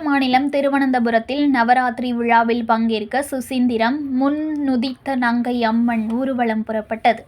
மாநிலம் திருவனந்தபுரத்தில் நவராத்திரி விழாவில் பங்கேற்க சுசீந்திரம் முன்னுதித்த நங்கை அம்மன் ஊர்வலம் புறப்பட்டது.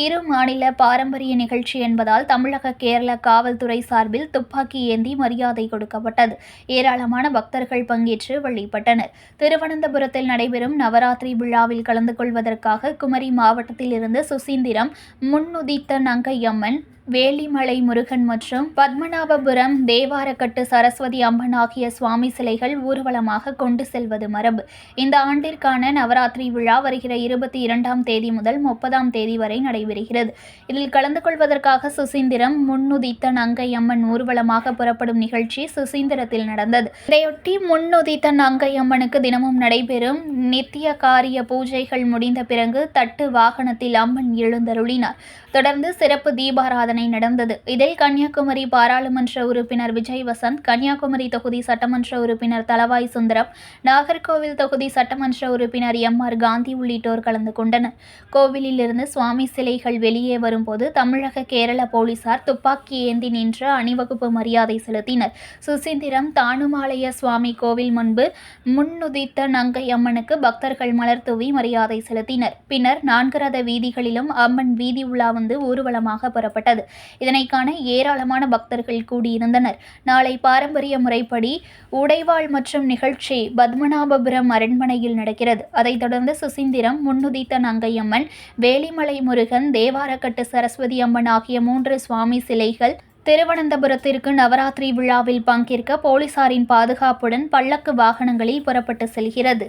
இரு மாநில பாரம்பரிய நிகழ்ச்சி என்பதால் தமிழக கேரள காவல்துறை சார்பில் துப்பாக்கி ஏந்தி மரியாதை கொடுக்கப்பட்டது. ஏராளமான பக்தர்கள் பங்கேற்று வழிபட்டனர். திருவனந்தபுரத்தில் நடைபெறும் நவராத்திரி விழாவில் கலந்து கொள்வதற்காக குமரி மாவட்டத்தில் இருந்து சுசீந்திரம் முன்னுதித்த நங்கை அம்மன், வேலிமலை முருகன் மற்றும் பத்மநாபபுரம் தேவாரக்கட்டு சரஸ்வதி அம்மன் ஆகிய சுவாமி சிலைகள் ஊர்வலமாக கொண்டு செல்வது மரபு. இந்த ஆண்டிற்கான நவராத்திரி விழா வருகிற 22ஆம் தேதி முதல் 30ஆம் தேதி வரை நடைபெறுகிறது. இதில் கலந்து கொள்வதற்காக சுசீந்திரம் முன்னுதித்த நங்கை அம்மன் ஊர்வலமாக புறப்படும் நிகழ்ச்சி சுசீந்திரத்தில் நடந்தது. இதையொட்டி முன்னுதித்த நங்கை அம்மனுக்கு தினமும் நடைபெறும் நித்திய காரிய பூஜைகள் முடிந்த பிறகு தட்டு வாகனத்தில் அம்மன் எழுந்தருளினார். தொடர்ந்து சிறப்பு தீபாராதனை நடந்தது. இதில் கன்னியாகுமரி பாராளுமன்ற உறுப்பினர் விஜய் வசந்த், கன்னியாகுமரி தொகுதி சட்டமன்ற உறுப்பினர் தளவாய் சுந்தரம், நாகர்கோவில் தொகுதி சட்டமன்ற உறுப்பினர் எம்.ஆர். காந்தி உள்ளிட்டோர் கலந்து கொண்டனர். கோவிலில் இருந்து சுவாமி சிலைகள் வெளியே வரும்போது தமிழக கேரள போலீசார் துப்பாக்கி ஏந்தி நின்று அணிவகுப்பு மரியாதை செலுத்தினர். சுசீந்திரம் தானுமாலய சுவாமி கோவில் முன்பு முன்னுதித்த நங்கை அம்மனுக்கு பக்தர்கள் மலர் தூவி மரியாதை செலுத்தினர். பின்னர் 4 ரத வீதிகளிலும் அம்மன் வீதி உலா ஊர்வலமாக புறப்பட்டது. இதனை காண ஏராளமான பக்தர்கள் கூடியிருந்தனர். நாளை பாரம்பரிய முறைப்படி உடைவாள் மற்றும் நிகழ்ச்சி பத்மநாபபுரம் அரண்மனையில் நடக்கிறது. அதைத் தொடர்ந்து சுசீந்திரம் முன்னுதித்த நங்கை அம்மன், வேலிமலை முருகன், தேவாரக்கட்டு சரஸ்வதி அம்மன் ஆகிய 3 சுவாமி சிலைகள் திருவனந்தபுரத்திற்கு நவராத்திரி விழாவில் பங்கேற்க போலீசாரின் பாதுகாப்புடன் பல்லக்கு வாகனங்களில் புறப்பட்டு செல்கிறது.